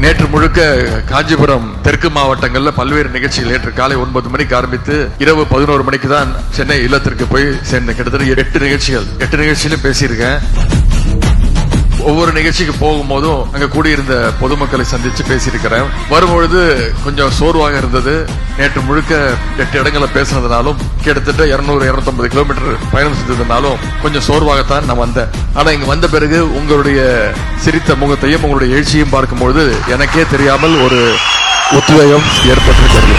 நேற்று முழுக்க காஞ்சிபுரம் தெற்கு மாவட்டங்கள்ல பல்வேறு நிகழ்ச்சிகள் நேற்று காலை 9 மணிக்கு ஆரம்பித்து இரவு 11 மணிக்கு தான் சென்னை இல்லத்திற்கு போய் சேர்ந்த. கிட்டத்தட்ட 8 நிகழ்ச்சியிலும் பேசியிருக்கேன். ஒவ்வொரு நிகழ்ச்சிக்கு போகும்போதும் அங்க கூடியிருந்த பொதுமக்களை சந்திச்சு பேசியிருக்கிறேன். வரும்பொழுது கொஞ்சம் சோர்வாக இருந்தது. நேற்று முழுக்க 8 இடங்களை பேசுனதுனாலும் கிட்டத்தட்ட 200-250 கிலோமீட்டர் பயணம் செஞ்சதுனாலும் கொஞ்சம் சோர்வாகத்தான் நான் வந்தேன். ஆனா இங்க வந்த பிறகு உங்களுடைய சிரித்த முகத்தையும் உங்களுடைய எழுச்சியையும் பார்க்கும்பொழுது எனக்கே தெரியாமல் ஒரு உத்வேகம் ஏற்பட்டிருக்கிறது.